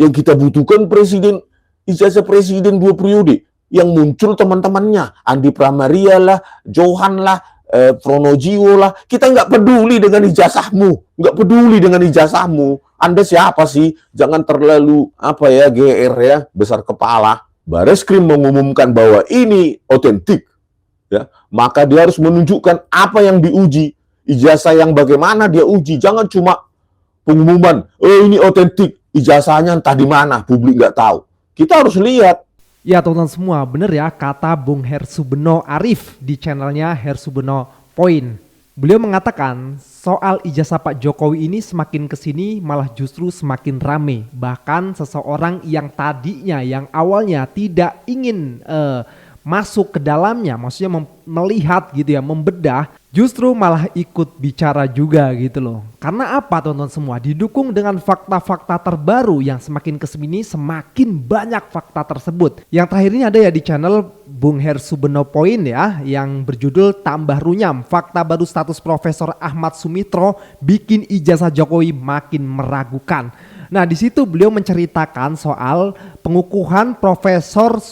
Yang kita butuhkan presiden, ijazah presiden 2 periode. Yang muncul teman-temannya, Andi Pramaria lah, Johan lah, Pronojiwo lah. Kita nggak peduli dengan ijazahmu, nggak peduli dengan ijazahmu. Anda siapa sih? Jangan terlalu GR ya, besar kepala. Bareskrim mengumumkan bahwa ini otentik, ya, maka dia harus menunjukkan apa yang diuji, ijazah yang bagaimana dia uji. Jangan cuma pengumuman, ini otentik, ijazahnya entah di mana, publik nggak tahu. Kita harus lihat. Ya teman-teman semua, bener ya kata Bung Hersubeno Arif di channelnya Hersubeno Point. Beliau mengatakan soal ijazah Pak Jokowi ini semakin kesini malah justru semakin rame. Bahkan seseorang yang tadinya, yang awalnya tidak ingin masuk ke dalamnya, maksudnya melihat gitu ya, membedah, justru malah ikut bicara juga gitu loh. Karena apa teman-teman semua? Didukung dengan fakta-fakta terbaru yang semakin kesini semakin banyak fakta tersebut. Yang terakhir ini ada ya di channel Bung Hersubeno Point ya, yang berjudul Tambah Runyam, Fakta Baru Status Profesor Ahmad Sumitro Bikin Ijazah Jokowi Makin Meragukan. Nah di situ beliau menceritakan soal pengukuhan Profesor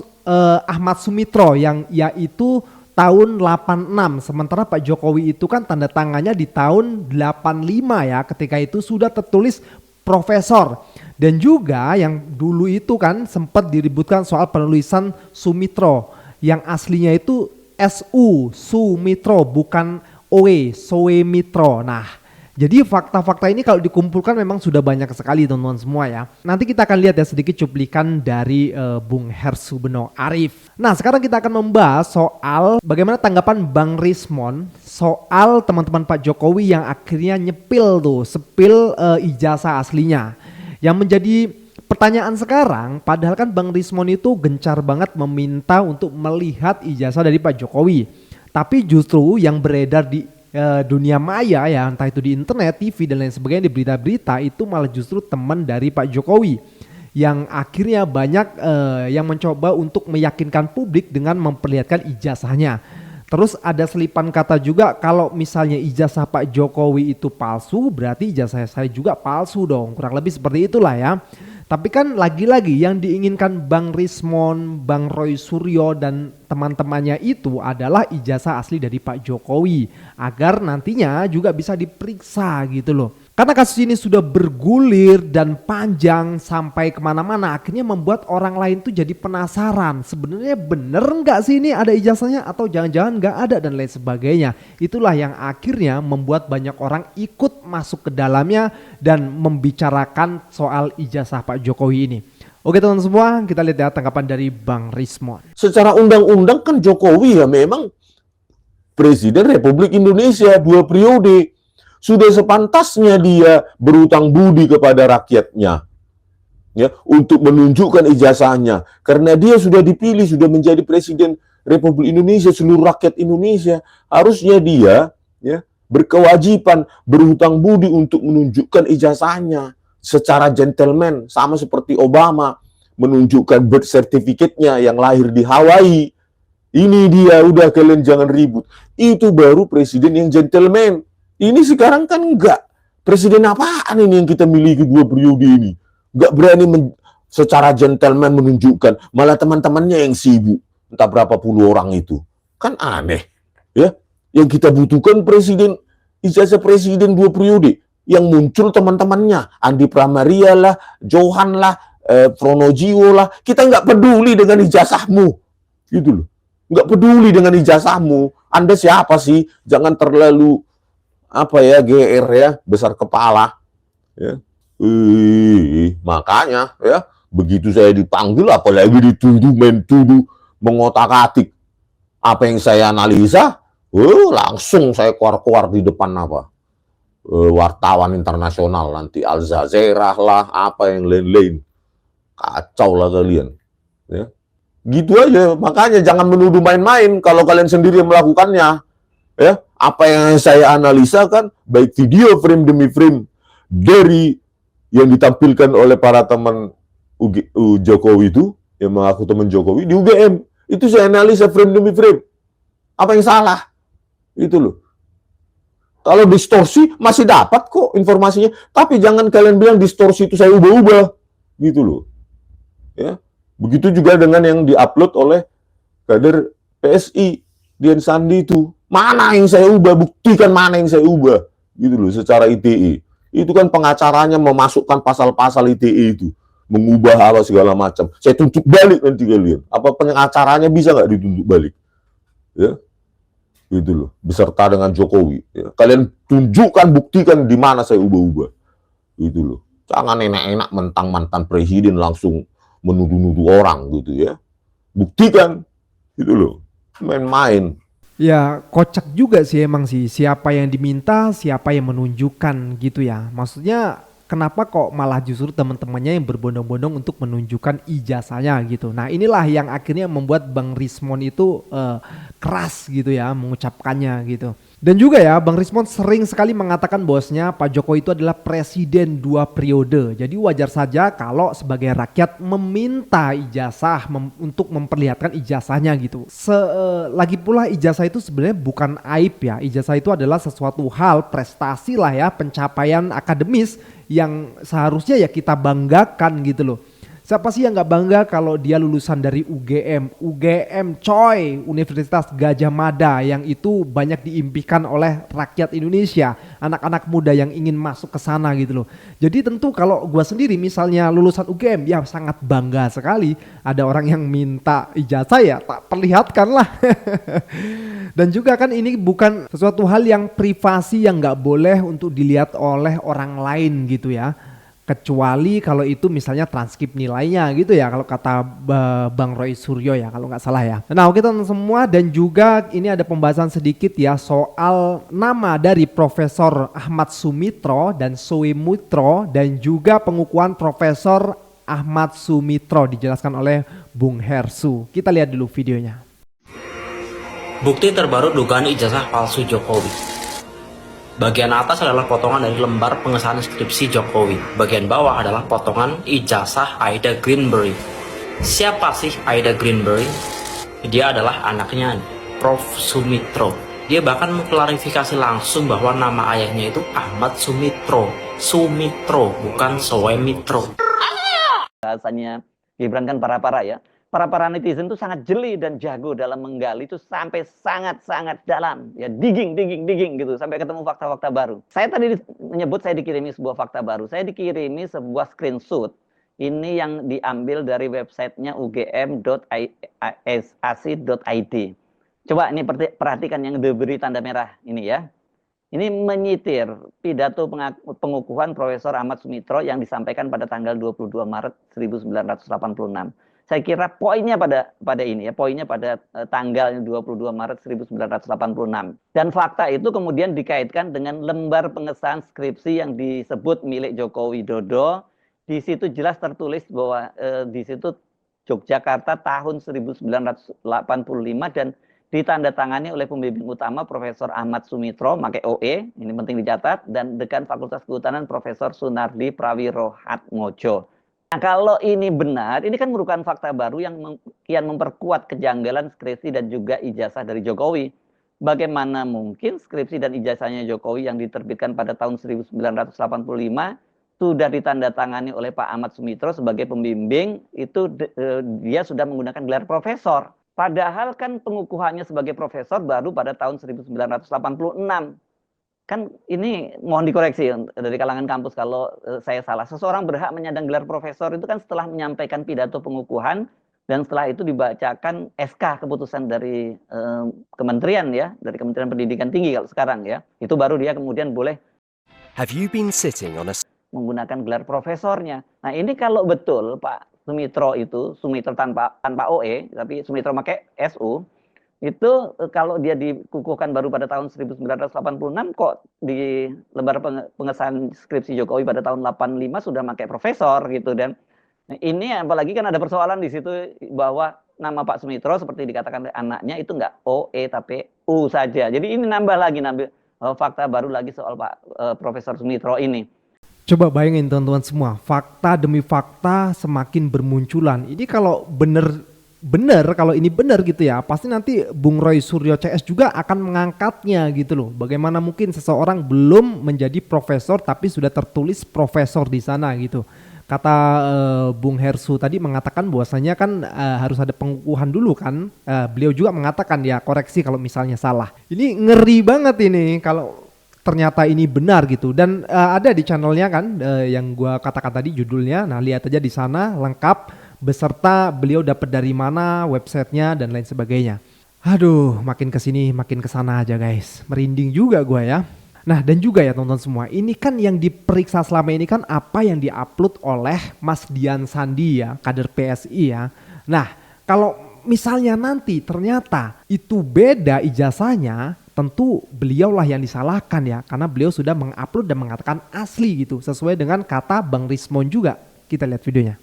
Ahmad Sumitro yang yaitu tahun 86, sementara Pak Jokowi itu kan tanda tangannya di tahun 85 ya, ketika itu sudah tertulis profesor. Dan juga yang dulu itu kan sempat diributkan soal penulisan Sumitro yang aslinya itu SU Sumitro bukan OE Soemitro. Nah jadi fakta-fakta ini kalau dikumpulkan memang sudah banyak sekali teman-teman semua ya. Nanti kita akan lihat ya sedikit cuplikan dari Bung Hersubeno Arif. Nah sekarang kita akan membahas soal bagaimana tanggapan Bang Rismon soal teman-teman Pak Jokowi yang akhirnya sepil ijazah aslinya. Yang menjadi pertanyaan sekarang, padahal kan Bang Rismon itu gencar banget meminta untuk melihat ijazah dari Pak Jokowi. Tapi justru yang beredar di dunia maya ya, entah itu di internet, TV dan lain sebagainya, di berita-berita itu malah justru teman dari Pak Jokowi yang akhirnya banyak yang mencoba untuk meyakinkan publik dengan memperlihatkan ijazahnya. Terus ada selipan kata juga kalau misalnya ijazah Pak Jokowi itu palsu, berarti ijazah saya juga palsu dong, kurang lebih seperti itulah ya. Tapi kan lagi-lagi yang diinginkan Bang Rismon, Bang Roy Suryo dan teman-temannya itu adalah ijazah asli dari Pak Jokowi agar nantinya juga bisa diperiksa gitu loh. Karena kasus ini sudah bergulir dan panjang sampai kemana-mana, akhirnya membuat orang lain tuh jadi penasaran. Sebenarnya bener nggak sih ini ada ijazahnya atau jangan-jangan nggak ada dan lain sebagainya. Itulah yang akhirnya membuat banyak orang ikut masuk ke dalamnya dan membicarakan soal ijazah Pak Jokowi ini. Oke teman-teman semua, kita lihat ya tanggapan dari Bang Rismon. Secara undang-undang kan Jokowi ya memang Presiden Republik Indonesia 2 periode. Sudah sepantasnya dia berutang budi kepada rakyatnya ya, untuk menunjukkan ijazahnya. Karena dia sudah dipilih, sudah menjadi Presiden Republik Indonesia, seluruh rakyat Indonesia. Harusnya dia ya, berkewajiban berhutang budi untuk menunjukkan ijazahnya secara gentleman, sama seperti Obama menunjukkan birth certificate-nya yang lahir di Hawaii. Ini dia, udah kalian jangan ribut. Itu baru presiden yang gentleman. Ini sekarang kan enggak. Presiden apaan ini yang kita miliki 2 periode ini? Enggak berani secara gentleman menunjukkan. Malah teman-temannya yang sibuk. Entah berapa puluh orang itu. Kan aneh. Ya, yang kita butuhkan presiden, ijazah presiden 2 periode. Yang muncul teman-temannya. Andi Pramaria lah, Johan lah, Pronojiwo lah. Kita enggak peduli dengan ijazahmu. Gitu loh. Enggak peduli dengan ijazahmu. Anda siapa sih? Jangan terlalu GR ya, besar kepala ya. Makanya ya, begitu saya dipanggil apalagi dituduh mengotak-atik apa yang saya analisa, langsung saya keluar di depan wartawan internasional, nanti Al Jazeera lah, apa yang lain-lain. Kacau lah kalian ya. Gitu aja, makanya jangan menuduh main-main kalau kalian sendiri melakukannya. Ya, apa yang saya analisa kan baik video frame demi frame dari yang ditampilkan oleh para teman Jokowi itu, yang mengaku teman Jokowi di UGM, itu saya analisa frame demi frame. Apa yang salah? Itu loh. Kalau distorsi masih dapat kok informasinya, tapi jangan kalian bilang distorsi itu saya ubah-ubah. gitu loh. Ya. Begitu juga dengan yang diupload oleh kader PSI, Dian Sandi itu. Mana yang saya ubah? Buktikan mana yang saya ubah. Gitu loh, secara ITE. Itu kan pengacaranya memasukkan pasal-pasal ITE itu. Mengubah apa segala macam. Saya tuntut balik nanti kalian. Apa pengacaranya bisa nggak dituntut balik? Ya, gitu loh. Beserta dengan Jokowi. Ya. Kalian tunjukkan, buktikan di mana saya ubah-ubah. Gitu loh. Jangan enak-enak mentang mantan presiden langsung menuduh-nuduh orang gitu ya. Buktikan. Gitu loh. Main-main. Ya kocak juga sih emang sih, siapa yang diminta, siapa yang menunjukkan gitu ya. Maksudnya kenapa kok malah justru teman-temannya yang berbondong-bondong untuk menunjukkan ijazahnya gitu. Nah inilah yang akhirnya membuat Bang Rismon itu keras gitu ya mengucapkannya gitu. Dan juga ya Bang Rismon sering sekali mengatakan bosnya Pak Jokowi itu adalah presiden 2 periode. Jadi wajar saja kalau sebagai rakyat meminta ijazah untuk memperlihatkan ijazahnya gitu. Lagi pula ijazah itu sebenarnya bukan aib ya. Ijazah itu adalah sesuatu hal, prestasi lah ya, pencapaian akademis yang seharusnya ya kita banggakan gitu loh. Siapa sih yang gak bangga kalau dia lulusan dari UGM? UGM coy, Universitas Gadjah Mada, yang itu banyak diimpikan oleh rakyat Indonesia, anak-anak muda yang ingin masuk ke sana gitu loh. Jadi tentu kalau gua sendiri misalnya lulusan UGM, ya sangat bangga sekali. Ada orang yang minta ijazah ya tak perlihatkan lah. Dan juga kan ini bukan sesuatu hal yang privasi yang gak boleh untuk dilihat oleh orang lain gitu ya. Kecuali kalau itu misalnya transkrip nilainya gitu ya, kalau kata Bang Roy Suryo ya kalau nggak salah ya. Nah oke teman semua, dan juga ini ada pembahasan sedikit ya soal nama dari Profesor Ahmad Sumitro dan Soe Mutro, dan juga pengukuhan Profesor Ahmad Sumitro dijelaskan oleh Bung Hersu. Kita lihat dulu videonya. Bukti terbaru dugaan ijazah palsu Jokowi. Bagian atas adalah potongan dari lembar pengesahan skripsi Jokowi. Bagian bawah adalah potongan ijazah Aida Greenberry. Siapa sih Aida Greenberry? Dia adalah anaknya Prof. Sumitro. Dia bahkan mengklarifikasi langsung bahwa nama ayahnya itu Ahmad Sumitro. Sumitro, bukan Soemitro. Bahasanya Gibran kan para-para ya. Para netizen itu sangat jeli dan jago dalam menggali itu sampai sangat-sangat dalam. Ya digging gitu sampai ketemu fakta-fakta baru. Saya tadi menyebut saya dikirimi sebuah fakta baru. Saya dikirimi sebuah screenshot. Ini yang diambil dari websitenya ugm.ac.id. Coba ini perhatikan yang diberi tanda merah ini ya. Ini menyitir pidato pengukuhan Profesor Ahmad Sumitro yang disampaikan pada tanggal 22 Maret 1986. Saya kira poinnya pada ini ya, poinnya pada tanggal 22 Maret 1986. Dan fakta itu kemudian dikaitkan dengan lembar pengesahan skripsi yang disebut milik Joko Widodo. Di situ jelas tertulis bahwa di situ Yogyakarta tahun 1985 dan ditandatangani oleh pembimbing utama Profesor Ahmad Sumitro, pakai OE, ini penting dicatat, dan Dekan Fakultas Kehutanan Profesor Sunardi Prawirohatmojo. Nah, kalau ini benar, ini kan merupakan fakta baru yang kian memperkuat kejanggalan skripsi dan juga ijazah dari Jokowi. Bagaimana mungkin skripsi dan ijazahnya Jokowi yang diterbitkan pada tahun 1985 sudah ditandatangani oleh Pak Ahmad Sumitro sebagai pembimbing, itu dia sudah menggunakan gelar profesor. Padahal kan pengukuhannya sebagai profesor baru pada tahun 1986. Kan ini mohon dikoreksi dari kalangan kampus kalau saya salah. Seseorang berhak menyandang gelar profesor itu kan setelah menyampaikan pidato pengukuhan dan setelah itu dibacakan SK keputusan dari kementerian ya, dari Kementerian Pendidikan Tinggi kalau sekarang ya. Itu baru dia kemudian boleh Have you been sitting on a menggunakan gelar profesornya. Nah, ini kalau betul Pak Sumitro itu, Sumitro tanpa OE, tapi Sumitro pakai SU, itu kalau dia dikukuhkan baru pada tahun 1986 kok di lembar pengesahan skripsi Jokowi pada tahun 85 sudah pakai profesor gitu. Dan ini apalagi kan ada persoalan di situ bahwa nama Pak Sumitro seperti dikatakan anaknya itu enggak OE tapi U saja. Jadi ini nambah fakta baru lagi soal Pak Profesor Sumitro ini. Coba bayangin teman-teman semua, fakta demi fakta semakin bermunculan. Ini kalau benar kalau ini benar gitu ya, pasti nanti Bung Roy Suryo CS juga akan mengangkatnya gitu loh. Bagaimana mungkin seseorang belum menjadi profesor tapi sudah tertulis profesor di sana gitu. Kata Bung Hersu tadi mengatakan bahwasanya kan harus ada pengukuhan dulu kan. Beliau juga mengatakan ya koreksi kalau misalnya salah. Ini ngeri banget ini kalau ternyata ini benar gitu. Dan ada di channelnya kan yang gua katakan tadi judulnya. Nah lihat aja di sana lengkap beserta beliau dapat dari mana, websitenya dan lain sebagainya. Aduh, makin kesini makin kesana aja guys. Merinding juga gua ya. Nah dan juga ya teman-teman semua, ini kan yang diperiksa selama ini kan apa yang diupload oleh Mas Dian Sandi ya, kader PSI ya. Nah kalau misalnya nanti ternyata itu beda ijazahnya, tentu beliaulah yang disalahkan ya. Karena beliau sudah mengupload dan mengatakan asli gitu, sesuai dengan kata Bang Rismon juga. Kita lihat videonya.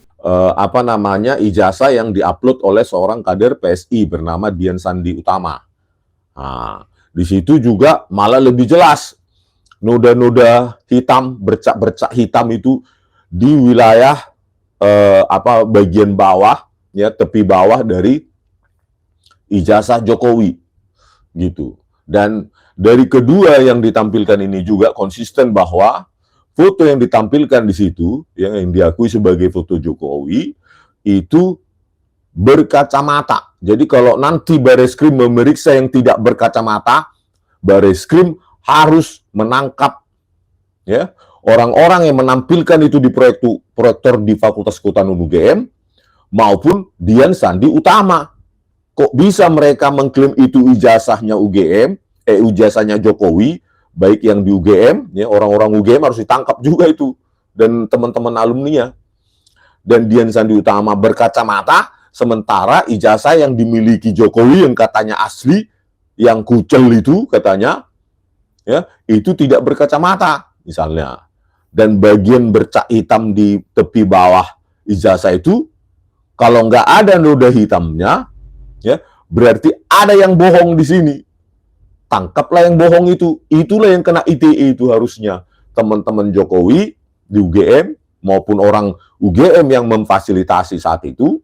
Ijazah yang diupload oleh seorang kader PSI bernama Dian Sandi Utama. Nah, di situ juga malah lebih jelas. Noda-noda hitam, bercak-bercak hitam itu di wilayah bagian bawah ya, tepi bawah dari ijazah Jokowi gitu. Dan dari kedua yang ditampilkan ini juga konsisten bahwa foto yang ditampilkan di situ yang diakui sebagai foto Jokowi itu berkacamata. Jadi kalau nanti Bareskrim memeriksa yang tidak berkacamata, Bareskrim harus menangkap ya orang-orang yang menampilkan itu di proyektor di Fakultas Kehutanan UGM maupun Dian Sandi Utama. Kok bisa mereka mengklaim itu ijazahnya UGM, ijazahnya Jokowi, baik yang di UGM, ya orang-orang UGM harus ditangkap juga itu dan teman-teman alumninya. Dan Dian Sandi Utama berkacamata, sementara ijazah yang dimiliki Jokowi yang katanya asli, yang kucel itu katanya ya, itu tidak berkacamata misalnya. Dan bagian bercak hitam di tepi bawah ijazah itu, kalau nggak ada noda hitamnya, ya berarti ada yang bohong di sini. Tangkaplah yang bohong itu. Itulah yang kena ITE itu harusnya. Teman-teman Jokowi di UGM, maupun orang UGM yang memfasilitasi saat itu,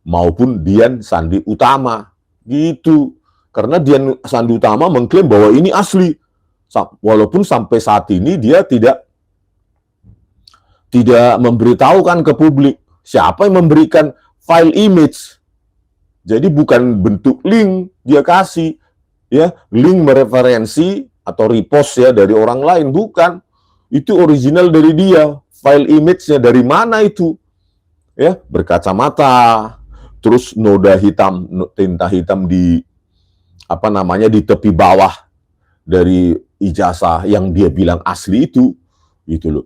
maupun Dian Sandi Utama. Gitu. Karena Dian Sandi Utama mengklaim bahwa ini asli. Walaupun sampai saat ini dia tidak memberitahukan ke publik siapa yang memberikan file image. Jadi bukan bentuk link dia kasih, ya link mereferensi atau repost ya dari orang lain, bukan. Itu original dari dia. File image-nya dari mana itu? Ya, berkacamata, terus noda hitam, tinta hitam di di tepi bawah dari ijazah yang dia bilang asli itu loh.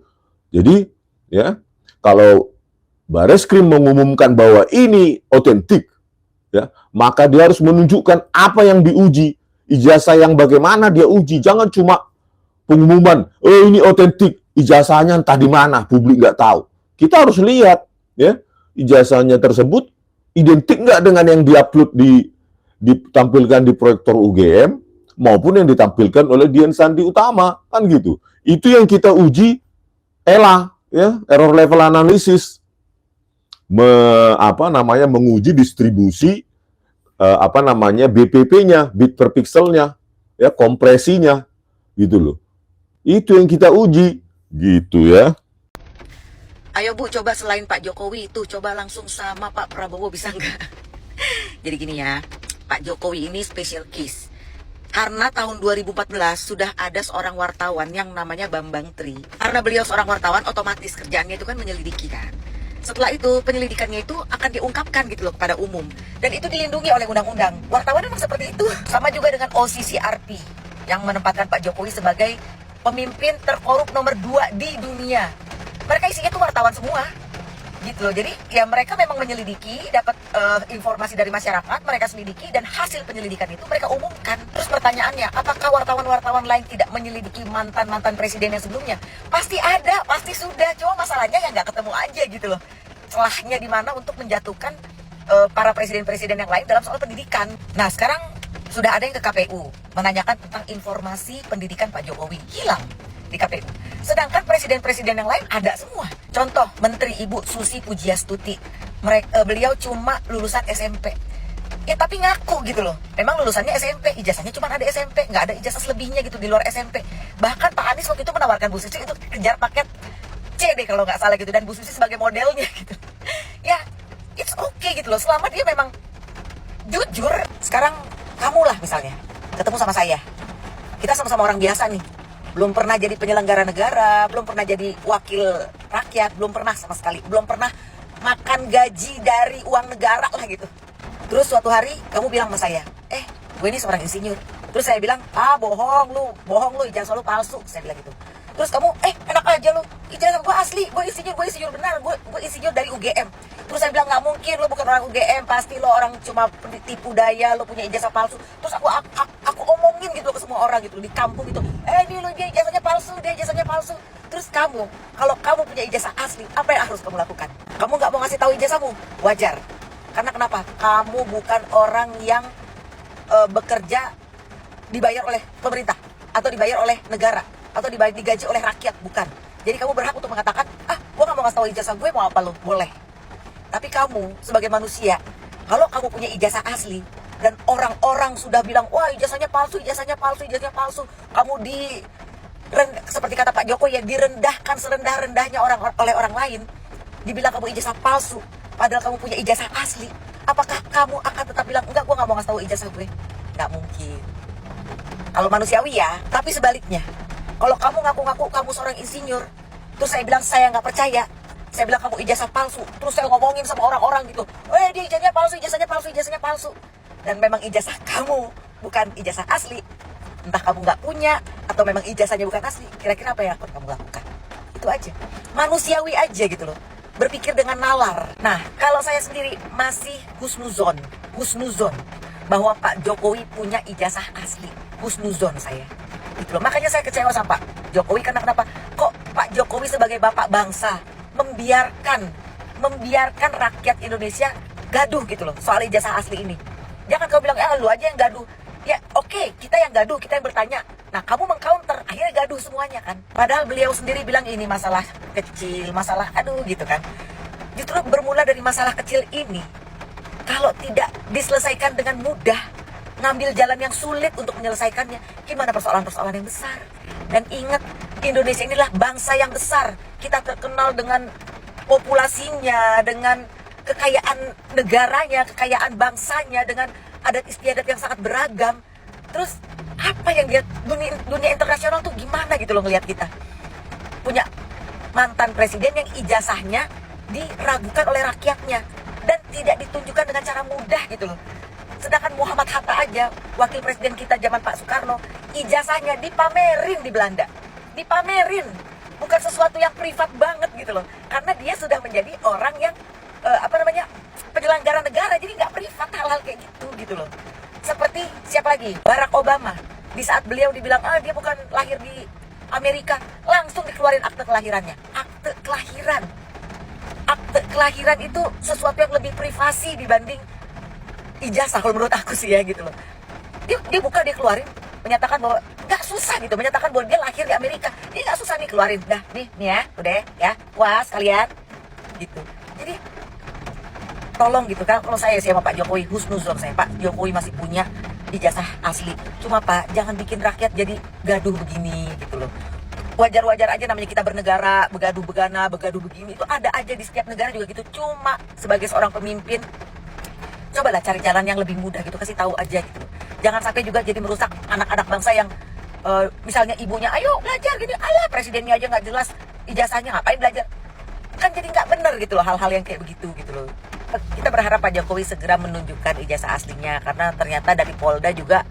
Jadi ya kalau Bareskrim mengumumkan bahwa ini otentik, ya maka dia harus menunjukkan apa yang diuji, ijazah yang bagaimana dia uji. Jangan cuma pengumuman, ini otentik, ijazahnya entah di mana, publik nggak tahu. Kita harus lihat ya ijazahnya tersebut identik nggak dengan yang diupload ditampilkan di proyektor UGM maupun yang ditampilkan oleh Dian Sandi Utama, kan gitu. Itu yang kita uji ELA, ya, error level analysis, menguji distribusi BPP-nya, bit per pixelnya, ya, kompresinya, gitu loh. Itu yang kita uji, gitu ya. Ayo Bu, coba selain Pak Jokowi itu, coba langsung sama Pak Prabowo, bisa nggak? Jadi gini ya, Pak Jokowi ini special case. Karena tahun 2014 sudah ada seorang wartawan yang namanya Bambang Tri. Karena beliau seorang wartawan, otomatis kerjaannya itu kan menyelidiki kan. Setelah itu penyelidikannya itu akan diungkapkan gitu loh kepada umum. Dan itu dilindungi oleh undang-undang. Wartawan memang seperti itu. Sama juga dengan OCCRP yang menempatkan Pak Jokowi sebagai pemimpin terkorup nomor 2 di dunia. Mereka isinya tuh wartawan semua. Gitu loh. Jadi ya mereka memang menyelidiki, dapat informasi dari masyarakat, mereka selidiki, dan hasil penyelidikan itu mereka umumkan. Terus pertanyaannya, apakah wartawan-wartawan lain tidak menyelidiki mantan-mantan presiden yang sebelumnya? Pasti ada, pasti sudah. Cuma masalahnya yang nggak ketemu aja gitu loh. Celahnya di mana untuk menjatuhkan para presiden-presiden yang lain dalam soal pendidikan. Nah sekarang sudah ada yang ke KPU menanyakan tentang informasi pendidikan Pak Jokowi, hilang di KPU. Sedangkan presiden-presiden yang lain ada semua. Contoh, Menteri Ibu Susi Pujiastuti. Beliau cuma lulusan SMP. Ya tapi ngaku gitu loh. Memang lulusannya SMP, ijazahnya cuma ada SMP. Nggak ada ijazah selebihnya gitu di luar SMP. Bahkan Pak Anies waktu itu menawarkan Bu Susi itu kejar paket C deh kalau nggak salah gitu, dan Bu Susi sebagai modelnya gitu. Ya, it's okay gitu loh, selama dia memang jujur. Sekarang kamu lah misalnya ketemu sama saya, kita sama-sama orang biasa nih, belum pernah jadi penyelenggara negara, belum pernah jadi wakil rakyat, belum pernah sama sekali, belum pernah makan gaji dari uang negara lah gitu. Terus suatu hari kamu bilang sama saya, gue ini seorang insinyur. Terus saya bilang, bohong lu, ijazah lu palsu, saya bilang gitu. Terus kamu, enak aja lu, ijazah gue asli, gue insinyur benar, gue insinyur dari UGM. Terus saya bilang, nggak mungkin, lu bukan orang UGM, pasti lu orang cuma tipu daya, lu punya ijazah palsu. Terus aku omongin gitu ke semua orang gitu di kampung gitu, ini lu dia ijazahnya palsu. Terus kamu, kalau kamu punya ijazah asli, apa yang harus kamu lakukan? Kamu nggak mau ngasih tahu ijazahmu, wajar. Karena kenapa? Kamu bukan orang yang bekerja dibayar oleh pemerintah, atau dibayar oleh negara, atau digaji oleh rakyat, bukan. Jadi kamu berhak untuk mengatakan, gue gak mau ngasih tahu ijazah gue, mau apa lo? Boleh. Tapi kamu sebagai manusia, kalau kamu punya ijazah asli dan orang-orang sudah bilang, wah ijazahnya palsu, kamu seperti kata Pak Jokowi, ya direndahkan serendah-rendahnya oleh orang lain, dibilang kamu ijazah palsu, padahal kamu punya ijazah asli. Apakah kamu akan tetap bilang, enggak, gue gak mau ngasih tahu ijazah gue? Nggak mungkin. Kalau manusiawi ya. Tapi sebaliknya, kalau kamu ngaku-ngaku kamu seorang insinyur, terus saya bilang saya nggak percaya, saya bilang kamu ijazah palsu, terus saya ngomongin sama orang-orang gitu, dia ijazahnya palsu, dan memang ijazah kamu bukan ijazah asli, entah kamu nggak punya atau memang ijazahnya bukan asli, kira-kira apa yang akan kamu lakukan? Itu aja, manusiawi aja gitu loh, berpikir dengan nalar. Nah, kalau saya sendiri masih husnuzon bahwa Pak Jokowi punya ijazah asli, husnuzon saya. Gitu loh. Makanya saya kecewa sama Pak Jokowi, karena kenapa? Kok Pak Jokowi sebagai bapak bangsa membiarkan rakyat Indonesia gaduh gitu loh soal ijazah asli ini. Jangan kau bilang, lu aja yang gaduh. Ya oke, kita yang gaduh, kita yang bertanya. Nah, kamu mengcounter, akhirnya gaduh semuanya kan. Padahal beliau sendiri bilang ini masalah kecil, masalah gitu kan. Justru bermula dari masalah kecil ini, kalau tidak diselesaikan dengan mudah, ngambil jalan yang sulit untuk menyelesaikannya, gimana persoalan-persoalan yang besar. Dan ingat, Indonesia inilah bangsa yang besar. Kita terkenal dengan populasinya, dengan kekayaan negaranya, kekayaan bangsanya, dengan adat istiadat yang sangat beragam. Terus apa yang dia dunia internasional tuh gimana gitu loh ngelihat kita. Punya mantan presiden yang ijazahnya diragukan oleh rakyatnya dan tidak ditunjukkan dengan cara mudah gitu loh. Sedangkan Muhammad Hatta aja, wakil presiden kita zaman Pak Soekarno, ijazahnya dipamerin di Belanda. Dipamerin. Bukan sesuatu yang privat banget gitu loh. Karena dia sudah menjadi orang yang penyelenggara negara, jadi nggak privat hal-hal kayak gitu loh. Seperti siapa lagi? Barack Obama. Di saat beliau dibilang, dia bukan lahir di Amerika, langsung dikeluarin akte kelahirannya. Akte kelahiran itu sesuatu yang lebih privasi dibanding ijazah kalau menurut aku sih ya gitu loh. Dia buka, dia keluarin, menyatakan bahwa nggak susah gitu, menyatakan bahwa dia lahir di Amerika, dia nggak susah nih keluarin, dah nih ya, udah ya, puas kalian gitu. Jadi tolong gitu kan, kalau saya sama Pak Jokowi, husnuzon saya, Pak Jokowi masih punya ijazah asli, cuma Pak jangan bikin rakyat jadi gaduh begini gitu loh. Wajar-wajar aja namanya kita bernegara, begaduh begini, itu ada aja di setiap negara juga gitu. Cuma sebagai seorang pemimpin, cobalah cari jalan yang lebih mudah gitu, kasih tahu aja gitu. Jangan sampai juga jadi merusak anak-anak bangsa yang misalnya ibunya, ayo belajar gini, presidennya aja nggak jelas ijazahnya, ngapain belajar? Kan jadi nggak bener gitu loh hal-hal yang kayak begitu gitu loh. Kita berharap Pak Jokowi segera menunjukkan ijazah aslinya, karena ternyata dari Polda juga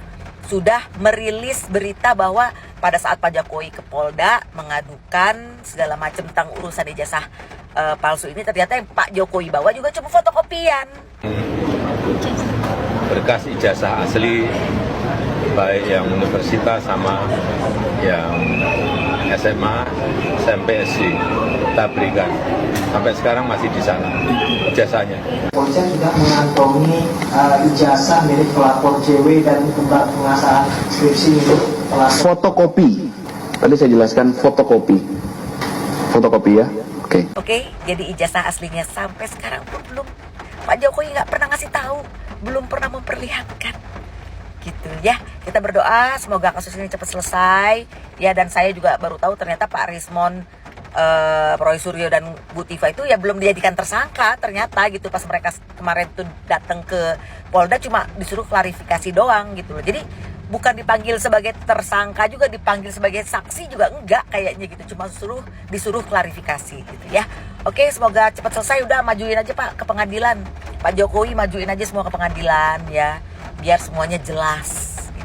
sudah merilis berita bahwa pada saat Pak Jokowi ke Polda mengadukan segala macam tentang urusan ijazah palsu ini, ternyata yang Pak Jokowi bawa juga cuma fotokopian. Berkas ijazah asli baik yang universitas sama yang SMA, SMP, SD kita berikan. Sampai sekarang masih di sana ijazahnya. Polisian sudah mengantongi ijazah milik pelapor JW dan juga pengasahan skripsi milik pelapor. Fotokopi. Tadi saya jelaskan fotokopi ya. Oke, jadi ijazah aslinya sampai sekarang pun belum. Pak Jokowi nggak pernah ngasih tahu, belum pernah memperlihatkan. Gitu ya, kita berdoa semoga kasus ini cepat selesai ya. Dan saya juga baru tahu ternyata Pak Rismon Roy Suryo dan Bu Tifa itu ya belum dijadikan tersangka ternyata gitu. Pas mereka kemarin tuh datang ke Polda cuma disuruh klarifikasi doang gitu loh. Jadi bukan dipanggil sebagai tersangka juga, dipanggil sebagai saksi juga enggak kayaknya gitu. Cuma disuruh klarifikasi gitu ya. Oke, semoga cepat selesai. Udah majuin aja Pak ke pengadilan. Pak Jokowi majuin aja semua ke pengadilan ya. Biar semuanya jelas.